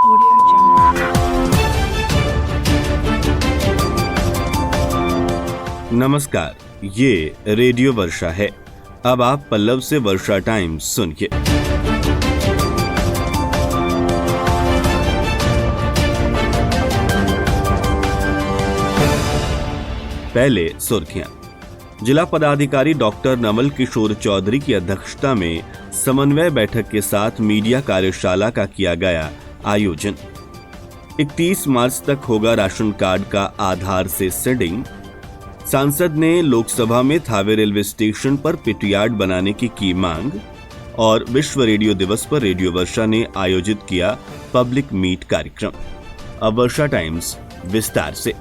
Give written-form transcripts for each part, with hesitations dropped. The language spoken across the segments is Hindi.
Audio Jungle. नमस्कार, ये रेडियो वर्षा है। अब आप पल्लव से वर्षा टाइम्स सुनिए। पहले सुर्खियां। जिला पदाधिकारी डॉक्टर नवल किशोर चौधरी की अध्यक्षता में समन्वय बैठक के साथ मीडिया कार्यशाला का किया गया आयोजन। 31 मार्च तक होगा राशन कार्ड का आधार से सीडिंग। सांसद ने लोकसभा में थावे रेलवे स्टेशन पर पिटयार्ड बनाने की मांग। और विश्व रेडियो दिवस पर रेडियो वर्षा ने आयोजित किया पब्लिक मीट कार्यक्रम। अब वर्षा टाइम्स विस्तार से।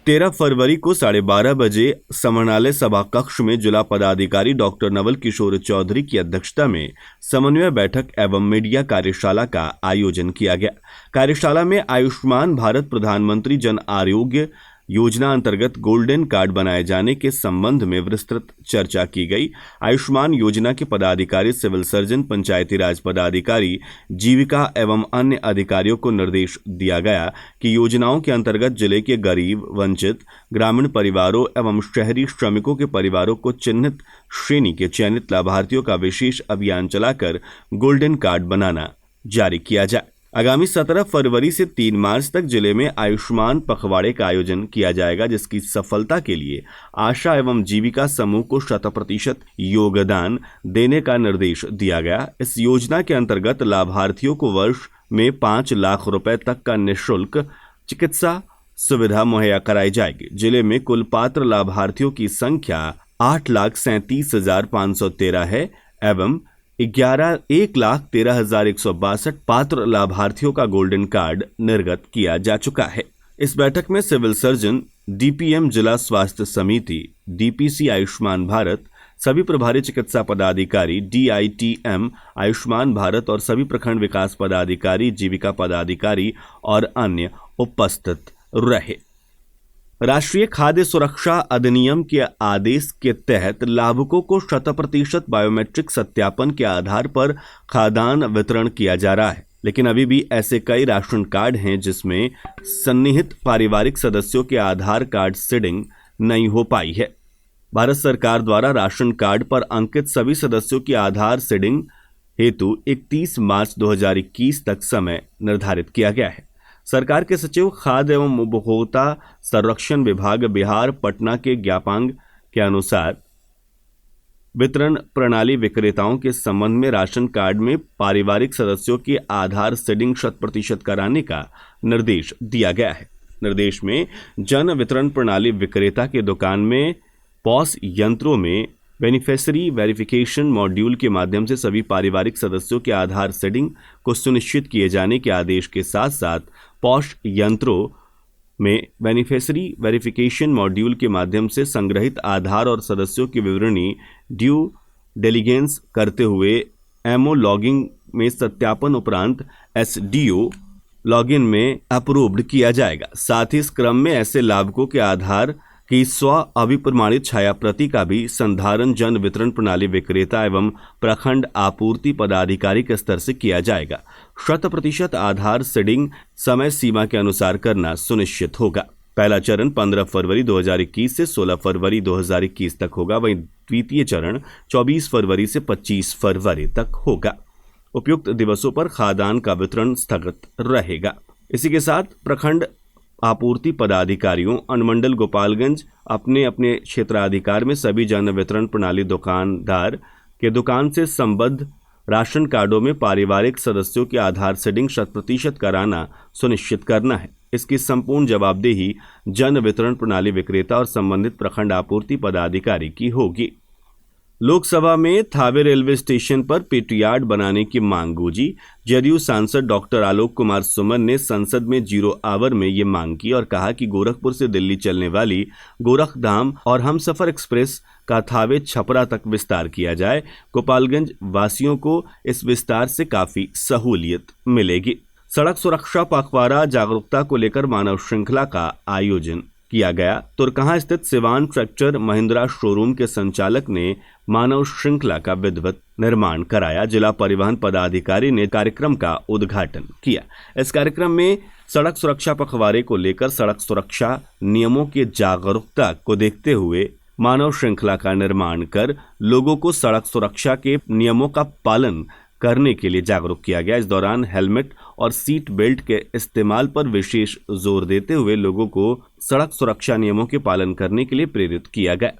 13 फरवरी को 12:30 बजे समरणालय सभा कक्ष में जिला पदाधिकारी डॉक्टर नवल किशोर चौधरी की अध्यक्षता में समन्वय बैठक एवं मीडिया कार्यशाला का आयोजन किया गया। कार्यशाला में आयुष्मान भारत प्रधानमंत्री जन आरोग्य योजना अंतर्गत गोल्डन कार्ड बनाए जाने के संबंध में विस्तृत चर्चा की गई। आयुष्मान योजना के पदाधिकारी, सिविल सर्जन, पंचायती राज पदाधिकारी, जीविका एवं अन्य अधिकारियों को निर्देश दिया गया कि योजनाओं के अंतर्गत जिले के गरीब, वंचित, ग्रामीण परिवारों एवं शहरी श्रमिकों के परिवारों को चिन्हित श्रेणी के चयनित लाभार्थियों का विशेष अभियान चलाकर गोल्डन कार्ड बनाना जारी किया जाए। आगामी 17 फरवरी से 3 मार्च तक जिले में आयुष्मान पखवाड़े का आयोजन किया जाएगा, जिसकी सफलता के लिए आशा एवं जीविका समूह को 100% योगदान देने का निर्देश दिया गया। इस योजना के अंतर्गत लाभार्थियों को वर्ष में 5 लाख रुपए तक का निःशुल्क चिकित्सा सुविधा मुहैया कराई जाएगी। जिले में कुल पात्र लाभार्थियों की संख्या 8,37,513 है एवं 1,13,162 पात्र लाभार्थियों का गोल्डन कार्ड निर्गत किया जा चुका है। इस बैठक में सिविल सर्जन, डीपीएम जिला स्वास्थ्य समिति, डीपीसी आयुष्मान भारत, सभी प्रभारी चिकित्सा पदाधिकारी, डीआईटीएम आयुष्मान भारत और सभी प्रखंड विकास पदाधिकारी, जीविका पदाधिकारी और अन्य उपस्थित रहे। राष्ट्रीय खाद्य सुरक्षा अधिनियम के आदेश के तहत लाभुकों को 100% बायोमेट्रिक सत्यापन के आधार पर खाद्यान्न वितरण किया जा रहा है, लेकिन अभी भी ऐसे कई राशन कार्ड हैं जिसमें सन्निहित पारिवारिक सदस्यों के आधार कार्ड सीडिंग नहीं हो पाई है। भारत सरकार द्वारा राशन कार्ड पर अंकित सभी सदस्यों की आधार सीडिंग हेतु 31 मार्च 2021 तक समय निर्धारित किया गया है। सरकार के सचिव खाद्य एवं उपभोक्ता संरक्षण विभाग बिहार पटना के ज्ञापांग के अनुसार वितरण प्रणाली विक्रेताओं के संबंध में राशन कार्ड में पारिवारिक सदस्यों की आधार सीडिंग 100% कराने का निर्देश दिया गया है। निर्देश में जन वितरण प्रणाली विक्रेता के दुकान में पॉस यंत्रों में बेनिफिशियरी वेरिफिकेशन मॉड्यूल के माध्यम से सभी पारिवारिक सदस्यों के आधार सीडिंग को सुनिश्चित किए जाने के आदेश के साथ साथ पॉश यंत्रों में बेनिफिशियरी वेरिफिकेशन मॉड्यूल के माध्यम से संग्रहित आधार और सदस्यों की विवरणी ड्यू डिलिजेंस करते हुए एमओ लॉगिंग में सत्यापन उपरांत एसडीओ लॉगिन में अप्रूव्ड किया जाएगा। साथ ही इस क्रम में ऐसे लाभुकों के आधार की स्व अभिप्रमाणित छाया प्रति का भी संधारण जन वितरण प्रणाली विक्रेता एवं प्रखंड आपूर्ति पदाधिकारी के स्तर से किया जाएगा। 100% आधार सीडिंग समय सीमा के अनुसार करना सुनिश्चित होगा। पहला चरण 15 फरवरी 2021 से 16 फरवरी 2021 तक होगा, वहीं द्वितीय चरण 24 फरवरी से 25 फरवरी तक होगा। उपयुक्त दिवसों पर खाद्यान्न का वितरण स्थगित रहेगा। इसी के साथ प्रखंड आपूर्ति पदाधिकारियों अनुमंडल गोपालगंज अपने अपने क्षेत्राधिकार में सभी जन वितरण प्रणाली दुकानदार के दुकान से संबद्ध राशन कार्डों में पारिवारिक सदस्यों की आधार सीडिंग 100% कराना सुनिश्चित करना है। इसकी संपूर्ण जवाबदेही जन वितरण प्रणाली विक्रेता और संबंधित प्रखंड आपूर्ति पदाधिकारी की होगी। लोकसभा में थावे रेलवे स्टेशन पर पिटयार्ड बनाने की मांग गूंजी। जदयू सांसद डॉक्टर आलोक कुमार सुमन ने संसद में 0 आवर में ये मांग की और कहा कि गोरखपुर से दिल्ली चलने वाली गोरखधाम और हमसफर एक्सप्रेस का थावे छपरा तक विस्तार किया जाए। गोपालगंज वासियों को इस विस्तार से काफी सहूलियत मिलेगी। सड़क सुरक्षा पखवाड़ा जागरूकता को लेकर मानव श्रृंखला का आयोजन किया गया। तुरकहां स्थित सिवान ट्रैक्टर महिंद्रा शोरूम के संचालक ने मानव श्रृंखला का विधिवत निर्माण कराया। जिला परिवहन पदाधिकारी ने कार्यक्रम का उद्घाटन किया। इस कार्यक्रम में सड़क सुरक्षा पखवाड़े को लेकर सड़क सुरक्षा नियमों की जागरूकता को देखते हुए मानव श्रृंखला का निर्माण कर लोगों को सड़क सुरक्षा के नियमों का पालन करने के लिए जागरूक किया गया। इस दौरान हेलमेट और सीट बेल्ट के इस्तेमाल पर विशेष जोर देते हुए लोगों को सड़क सुरक्षा नियमों के पालन करने के लिए प्रेरित किया गया।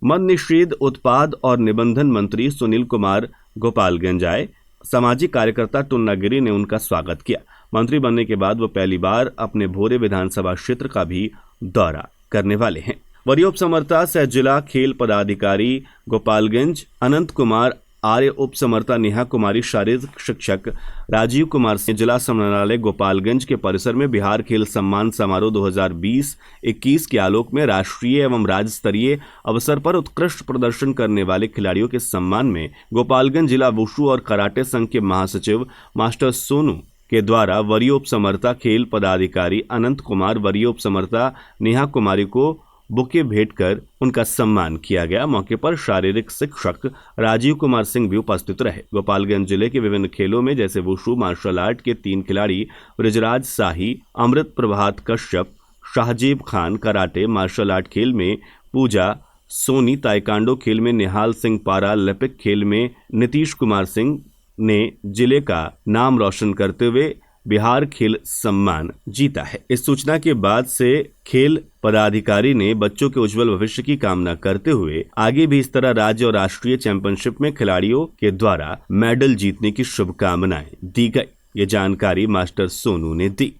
मद निषेध, उत्पाद और निबंधन मंत्री सुनील कुमार गोपालगंज आए। सामाजिक कार्यकर्ता टुन्ना गिरी ने उनका स्वागत किया। मंत्री बनने के बाद वो पहली बार अपने भोरे विधानसभा क्षेत्र का भी दौरा करने वाले हैं। वरीय उप समर्था सह जिला खेल पदाधिकारी गोपालगंज अनंत कुमार, आर्य उप समर्था नेहा कुमारी, शारीरिक शिक्षक राजीव कुमार सिंह जिला संग्रहालय गोपालगंज के परिसर में बिहार खेल सम्मान समारोह 2020-21 के आलोक में राष्ट्रीय एवं राज्य स्तरीय अवसर पर उत्कृष्ट प्रदर्शन करने वाले खिलाड़ियों के सम्मान में गोपालगंज जिला वुशु और कराटे संघ के महासचिव मास्टर सोनू के द्वारा वरीय उप समर्था खेल पदाधिकारी अनंत कुमार, वरीय उप समर्था नेहा कुमारी को बुके भेंट कर उनका सम्मान किया गया। मौके पर शारीरिक शिक्षक राजीव कुमार सिंह भी उपस्थित रहे। गोपालगंज जिले के विभिन्न खेलों में जैसे वुशु मार्शल आर्ट के 3 खिलाड़ी Brijraj Shahi, Amrit Prabhat Kashyap, Shahzeb Khan, karate martial art खेल में पूजा सोनी, ताइकांडो खेल में निहाल सिंह, पारा ओलंपिक खेल में नीतीश कुमार सिंह ने जिले का नाम रोशन करते हुए बिहार खेल सम्मान जीता है। इस सूचना के बाद से खेल पदाधिकारी ने बच्चों के उज्जवल भविष्य की कामना करते हुए आगे भी इस तरह राज्य और राष्ट्रीय चैंपियनशिप में खिलाड़ियों के द्वारा मेडल जीतने की शुभकामनाएं दी गई। ये जानकारी मास्टर सोनू ने दी।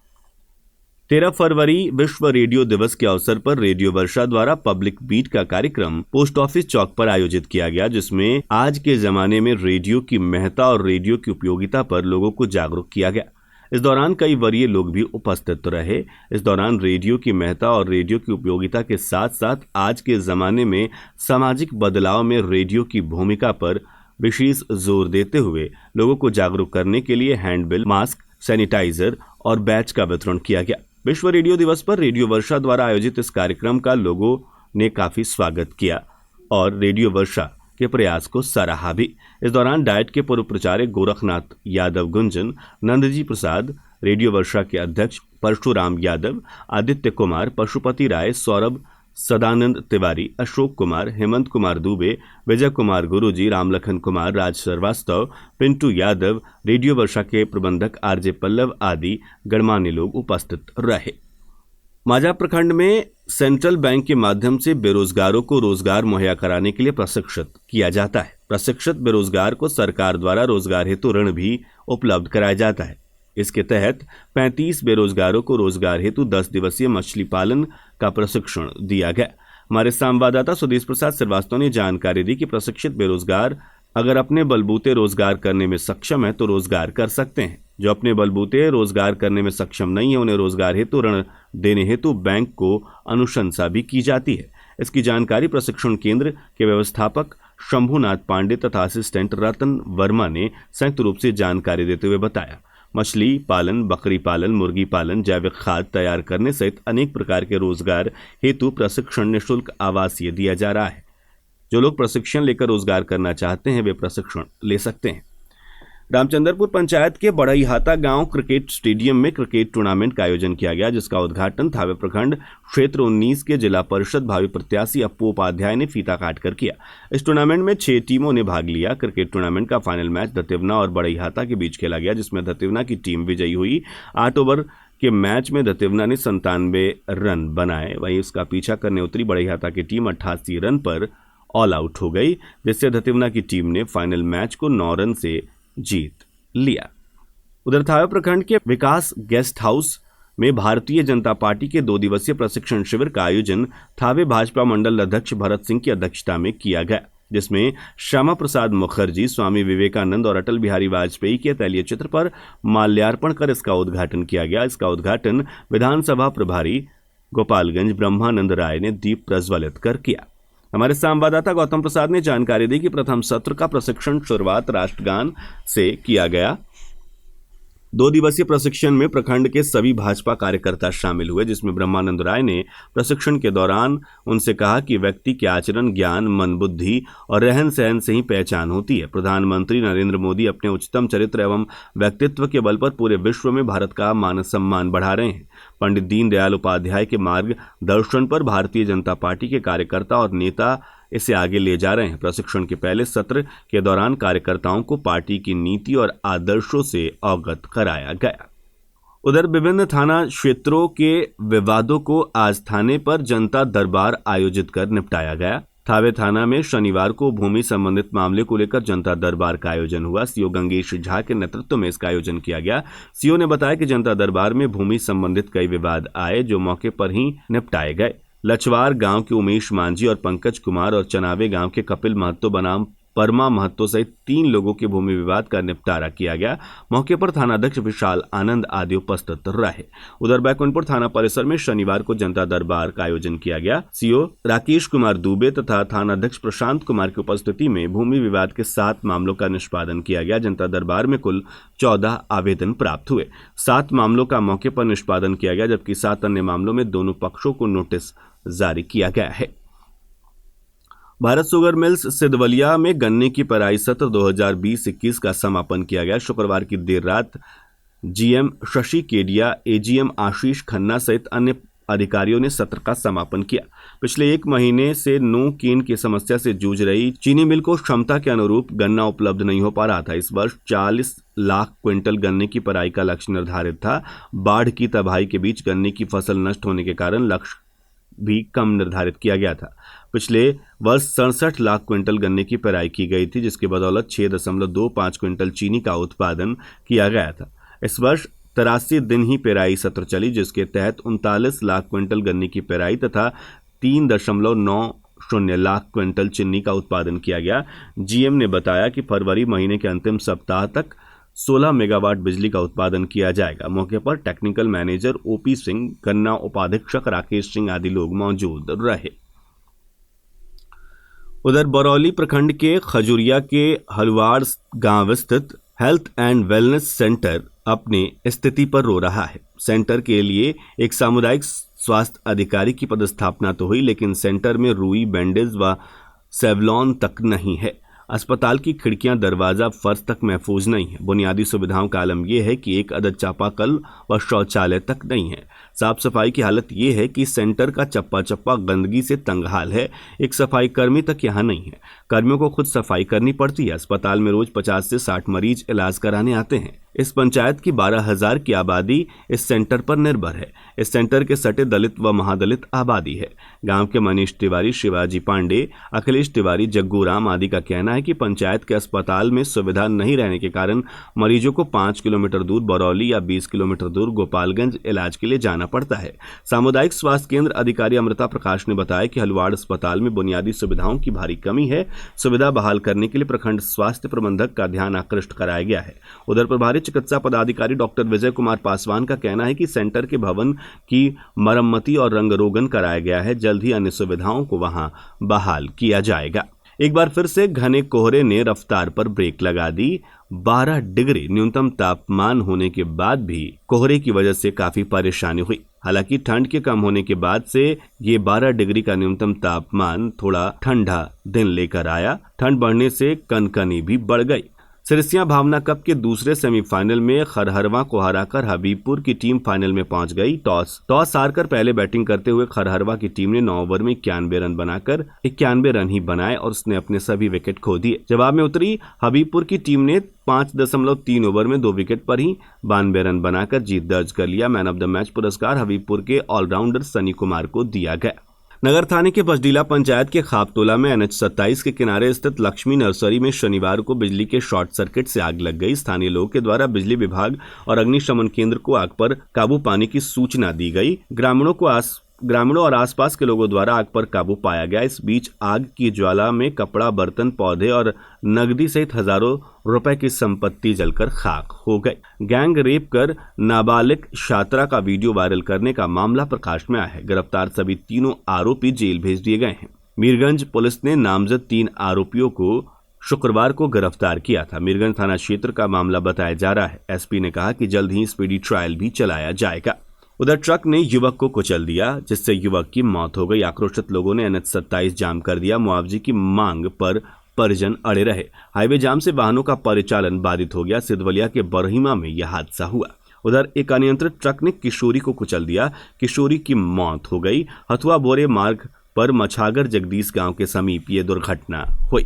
13 फरवरी विश्व रेडियो दिवस के अवसर पर रेडियो वर्षा द्वारा पब्लिक बीट का कार्यक्रम पोस्ट ऑफिस चौक पर आयोजित किया गया, जिसमें आज के जमाने में रेडियो की महत्ता और रेडियो की उपयोगिता पर लोगों को जागरूक किया गया। इस दौरान कई वरीय लोग भी उपस्थित रहे। इस दौरान रेडियो की महत्ता और रेडियो की उपयोगिता के साथ साथ आज के जमाने में सामाजिक बदलाव में रेडियो की भूमिका पर विशेष जोर देते हुए लोगों को जागरूक करने के लिए हैंडबिल, मास्क, सैनिटाइजर और बैच का वितरण किया गया। विश्व रेडियो दिवस पर रेडियो वर्षा द्वारा आयोजित इस कार्यक्रम का लोगों ने काफी स्वागत किया और रेडियो वर्षा के प्रयास को सराहा भी। इस दौरान डाइट के पूर्व प्रचारक गोरखनाथ यादव गुंजन, नंदजी प्रसाद, रेडियो वर्षा के अध्यक्ष परशुराम यादव, आदित्य कुमार, पशुपति राय, सौरभ सदानंद तिवारी, अशोक कुमार, हेमंत कुमार दुबे, विजय कुमार गुरुजी, रामलखन कुमार, राज श्रीवास्तव, पिंटू यादव, रेडियो वर्षा के प्रबंधक आरजे पल्लव आदि गणमान्य लोग उपस्थित रहे। माजा प्रखंड में सेंट्रल बैंक के माध्यम से बेरोजगारों को रोजगार मुहैया कराने के लिए प्रशिक्षित किया जाता है। प्रशिक्षित बेरोजगार को सरकार द्वारा रोजगार हेतु ऋण भी उपलब्ध कराया जाता है। इसके तहत 35 बेरोजगारों को रोजगार हेतु 10 दिवसीय मछली पालन का प्रशिक्षण दिया गया। हमारे संवाददाता सुदेश प्रसाद श्रीवास्तव ने जानकारी दी कि प्रशिक्षित बेरोजगार अगर अपने बलबूते रोजगार करने में सक्षम है तो रोजगार कर सकते हैं। जो अपने बलबूते रोजगार करने में सक्षम नहीं है उन्हें रोजगार हेतु ऋण देने हेतु बैंक को अनुशंसा भी की जाती है। इसकी जानकारी प्रशिक्षण केंद्र के व्यवस्थापक शंभुनाथ पांडे तथा असिस्टेंट रतन वर्मा ने संयुक्त रूप से जानकारी देते हुए बताया। मछली पालन, बकरी पालन, मुर्गी पालन, जैविक खाद तैयार करने सहित अनेक प्रकार के रोजगार हेतु प्रशिक्षण निःशुल्क आवासीय दिया जा रहा है। जो लोग प्रशिक्षण लेकर रोजगार करना चाहते हैं वे प्रशिक्षण ले सकते हैं। रामचंद्रपुर पंचायत के बड़ईहाता गांव क्रिकेट स्टेडियम में क्रिकेट टूर्नामेंट का आयोजन किया गया, जिसका उद्घाटन थावे प्रखंड क्षेत्र 19 के जिला परिषद भावी प्रत्याशी अप्पू उपाध्याय ने फीता काटकर किया। इस टूर्नामेंट में 6 टीमों ने भाग लिया। क्रिकेट टूर्नामेंट का फाइनल मैच दतिवना और बड़ईहाता के बीच खेला गया, जिसमें दतिवना की टीम विजयी हुई। 8 ओवर के मैच में दतिवना ने 97 रन बनाए। वहीं उसका पीछा करने उतरी बड़ईहाता की टीम 88 रन पर ऑल आउट हो गई, जिससे दतिवना की टीम ने फाइनल मैच को 9 रन से जीत लिया। उधर थावे प्रखंड के विकास गेस्ट हाउस में भारतीय जनता पार्टी के 2 दिवसीय प्रशिक्षण शिविर का आयोजन थावे भाजपा मंडल अध्यक्ष भरत सिंह की अध्यक्षता में किया गया, जिसमें श्यामा प्रसाद मुखर्जी, स्वामी विवेकानंद और अटल बिहारी वाजपेयी के तैलीय चित्र पर माल्यार्पण कर इसका उद्घाटन किया गया। इसका उद्घाटन विधानसभा प्रभारी गोपालगंज ब्रह्मानंद राय ने दीप प्रज्वलित कर किया। हमारे संवाददाता गौतम प्रसाद ने जानकारी दी कि प्रथम सत्र का प्रशिक्षण शुरुआत राष्ट्रगान से किया गया। 2 दिवसीय प्रशिक्षण में प्रखंड के सभी भाजपा कार्यकर्ता शामिल हुए, जिसमें ब्रह्मानंद राय ने प्रशिक्षण के दौरान उनसे कहा कि व्यक्ति के आचरण, ज्ञान, मन, बुद्धि और रहन सहन से ही पहचान होती है। प्रधानमंत्री नरेंद्र मोदी अपने उच्चतम चरित्र एवं व्यक्तित्व के बल पर पूरे विश्व में भारत का मान सम्मान बढ़ा रहे हैं। पंडित दीनदयाल उपाध्याय के मार्गदर्शन पर भारतीय जनता पार्टी के कार्यकर्ता और नेता इसे आगे ले जा रहे हैं। प्रशिक्षण के पहले सत्र के दौरान कार्यकर्ताओं को पार्टी की नीति और आदर्शों से अवगत कराया गया। उधर विभिन्न थाना क्षेत्रों के विवादों को आज थाने पर जनता दरबार आयोजित कर निपटाया गया। थावे थाना में शनिवार को भूमि संबंधित मामले को लेकर जनता दरबार का आयोजन हुआ। सीओ गंगेश झा के नेतृत्व में इसका आयोजन किया गया। सीओ ने बताया कि जनता दरबार में भूमि संबंधित कई विवाद आए, जो मौके पर ही निपटाए गए। लचवार गांव के उमेश मांझी और पंकज कुमार और चनावे गांव के कपिल महतो बनाम परमा महतो सहित 3 लोगों के भूमि विवाद का निपटारा किया गया। मौके पर थानाध्यक्ष विशाल आनंद आदि उपस्थित रहे। उधर बैकुंठपुर थाना परिसर में शनिवार को जनता दरबार का आयोजन किया गया। सीओ राकेश कुमार दुबे तथा थानाध्यक्ष प्रशांत कुमार की उपस्थिति में भूमि विवाद के 7 मामलों का निष्पादन किया गया। जनता दरबार में कुल 14 आवेदन प्राप्त हुए। 7 मामलों का मौके पर निष्पादन किया गया, जबकि 7 अन्य मामलों में दोनों पक्षों को नोटिस जारी किया गया है। भारत शुगर मिल्स सिद्धवलिया में गन्ने की पेराई सत्र 2020-21 का समापन किया गया। शुक्रवार की देर रात जीएम शशि केडिया, एजीएम आशीष खन्ना सहित अन्य अधिकारियों ने सत्र का समापन किया। पिछले 1 महीने से नो केन की समस्या से जूझ रही चीनी मिल को क्षमता के अनुरूप गन्ना उपलब्ध नहीं हो पा रहा था। इस वर्ष 40 लाख क्विंटल गन्ने की पेराई का लक्ष्य निर्धारित था। बाढ़ की तबाही के बीच गन्ने की फसल नष्ट होने के कारण लक्ष्य भी कम निर्धारित किया गया था। पिछले वर्ष 67 लाख क्विंटल गन्ने की पेराई की गई थी, जिसके बदौलत 6.25 क्विंटल चीनी का उत्पादन किया गया था। इस वर्ष 83 दिन ही पेराई सत्र चली, जिसके तहत 39 लाख क्विंटल गन्ने की पेराई तथा 3.90 लाख क्विंटल चीनी का उत्पादन किया गया। जीएम ने बताया कि फरवरी महीने के अंतिम सप्ताह तक 16 मेगावाट बिजली का उत्पादन किया जाएगा। मौके पर टेक्निकल मैनेजर ओपी सिंह, गन्ना उपाधीक्षक राकेश सिंह आदि लोग मौजूद रहे। उधर बरौली प्रखंड के खजुरिया के हलवाड़ गांव स्थित हेल्थ एंड वेलनेस सेंटर अपनी स्थिति पर रो रहा है। सेंटर के लिए एक सामुदायिक स्वास्थ्य अधिकारी की पदस्थापना तो हुई, लेकिन सेंटर में रुई, बैंडेज व सेवलॉन तक नहीं है। अस्पताल की खिड़कियां, दरवाजा, फर्श तक महफूज नहीं है। बुनियादी सुविधाओं का आलम यह है कि एक अदद चापाकल व शौचालय तक नहीं है। साफ सफाई की हालत यह है कि सेंटर का चप्पा चप्पा गंदगी से तंगहाल है। एक सफाई कर्मी तक यहाँ नहीं है। कर्मियों को खुद सफाई करनी पड़ती है। अस्पताल में रोज 50 से 60 मरीज इलाज कराने आते हैं। इस पंचायत की 12,000 की आबादी इस सेंटर पर निर्भर है। इस सेंटर के सटे दलित व महादलित आबादी है। गांव के मनीष तिवारी, शिवाजी पांडे, अखिलेश तिवारी, जग्गू राम आदि का कहना है कि पंचायत के अस्पताल में सुविधा नहीं रहने के कारण मरीजों को 5 किलोमीटर दूर बरौली या 20 किलोमीटर दूर गोपालगंज इलाज के लिए जाना पड़ता है। सामुदायिक स्वास्थ्य केंद्र अधिकारी अमृता प्रकाश ने बताया कि हलवाड़ अस्पताल में बुनियादी सुविधाओं की भारी कमी है। सुविधा बहाल करने के लिए प्रखंड स्वास्थ्य प्रबंधक का ध्यान आकृष्ट कराया गया है। उधर प्रभारी चिकित्सा पदाधिकारी डॉक्टर विजय कुमार पासवान का कहना है कि सेंटर के भवन की मरम्मती और रंग रोगन कराया गया है। जल्द ही अन्य सुविधाओं को वहां बहाल किया जाएगा। एक बार फिर से घने कोहरे ने रफ्तार पर ब्रेक लगा दी। 12 डिग्री न्यूनतम तापमान होने के बाद भी कोहरे की वजह से काफी परेशानी हुई। हालांकि ठंड के कम होने के बाद से ये 12 डिग्री का न्यूनतम तापमान थोड़ा ठंडा दिन लेकर आया। ठंड बढ़ने से कनकनी भी बढ़ गई। सिरसिया भावना कप के दूसरे सेमीफाइनल में खरहरवा को हराकर हबीबपुर की टीम फाइनल में पहुंच गई। टॉस हारकर पहले बैटिंग करते हुए खरहरवा की टीम ने 9 ओवर में 91 रन बनाकर 91 रन ही बनाए और उसने अपने सभी विकेट खो दिए। जवाब में उतरी हबीबपुर की टीम ने 5.3 ओवर में 2 विकेट पर ही 92 रन बनाकर जीत दर्ज कर लिया। मैन ऑफ द मैच पुरस्कार हबीबपुर के ऑलराउंडर सनी कुमार को दिया गया। नगर थाने के बजडीला पंचायत के खापतोला में NH 27 के किनारे स्थित लक्ष्मी नर्सरी में शनिवार को बिजली के शॉर्ट सर्किट से आग लग गई। स्थानीय लोगों के द्वारा बिजली विभाग और अग्निशमन केंद्र को आग पर काबू पाने की सूचना दी गई। ग्रामीणों और आसपास के लोगों द्वारा आग पर काबू पाया गया। इस बीच आग की ज्वाला में कपड़ा, बर्तन, पौधे और नकदी सहित हजारों रुपए की संपत्ति जलकर खाक हो गई। गैंग रेप कर नाबालिग छात्रा का वीडियो वायरल करने का मामला प्रकाश में आया है। गिरफ्तार सभी तीनों आरोपी जेल भेज दिए गए हैं। मीरगंज पुलिस ने नामजद 3 आरोपियों को शुक्रवार को गिरफ्तार किया था। मीरगंज थाना क्षेत्र का मामला बताया जा रहा है। एसपी ने कहा कि जल्द ही स्पीडी ट्रायल भी चलाया जाएगा। उधर ट्रक ने युवक को कुचल दिया, जिससे युवक की मौत हो गई। आक्रोशित लोगों ने NH 27 जाम कर दिया। मुआवजे की मांग पर परिजन अड़े रहे। हाईवे जाम से वाहनों का परिचालन बाधित हो गया। सिद्धवलिया के बरहीमा में यह हादसा हुआ। उधर एक अनियंत्रित ट्रक ने किशोरी को कुचल दिया। किशोरी की मौत हो गई। हथुआ बोरे मार्ग पर मछागर जगदीश गांव के समीप ये दुर्घटना हुई।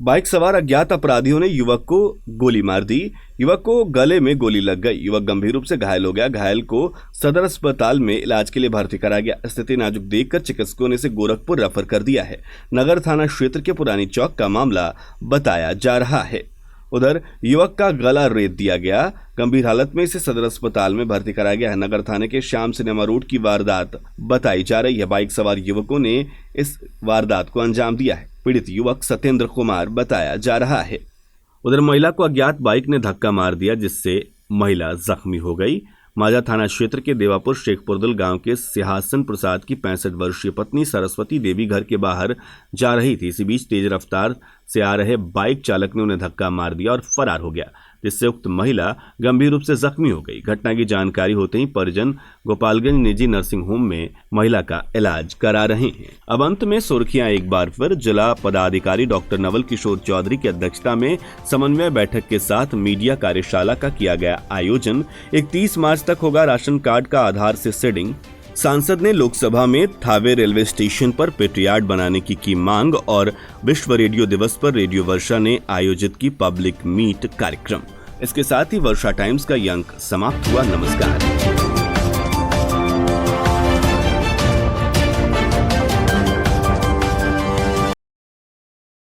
बाइक सवार अज्ञात अपराधियों ने युवक को गोली मार दी। युवक को गले में गोली लग गई। युवक गंभीर रूप से घायल हो गया। घायल को सदर अस्पताल में इलाज के लिए भर्ती कराया गया। स्थिति नाजुक देखकर चिकित्सकों ने इसे गोरखपुर रेफर कर दिया है। नगर थाना क्षेत्र के पुरानी चौक का मामला बताया जा रहा है। उधर युवक का गला रेत दिया गया। गंभीर हालत में इसे सदर अस्पताल में भर्ती कराया गया है। नगर थाने के श्याम सिनेमा रोड की वारदात बताई जा रही है। बाइक सवार युवकों ने इस वारदात को अंजाम दिया है। पीड़ित युवक सत्येंद्र कुमार बताया जा रहा है। उधर महिला को अज्ञात बाइक ने धक्का मार दिया, जिससे महिला जख्मी हो गई। माजा थाना क्षेत्र के देवापुर शेखपुरदुल गांव के सिंहासन प्रसाद की 65 वर्षीय पत्नी सरस्वती देवी घर के बाहर जा रही थी। इसी बीच तेज रफ्तार से आ रहे बाइक चालक ने उन्हें धक्का मार दिया और फरार हो गया, जिससे उक्त महिला गंभीर रूप से जख्मी हो गई। घटना की जानकारी होते ही परिजन गोपालगंज निजी नर्सिंग होम में महिला का इलाज करा रहे हैं। अब अंत में सुर्खियां एक बार फिर। जिला पदाधिकारी डॉक्टर नवल किशोर चौधरी की अध्यक्षता में समन्वय बैठक के साथ मीडिया कार्यशाला का किया गया आयोजन। 31 मार्च तक होगा राशन कार्ड का आधार से सीडिंग। सांसद ने लोकसभा में थावे रेलवे स्टेशन पर पेट्रियार्ड बनाने की मांग। और विश्व रेडियो दिवस पर रेडियो वर्षा ने आयोजित की पब्लिक मीट कार्यक्रम। इसके साथ ही वर्षा टाइम्स का ये अंक समाप्त हुआ। नमस्कार।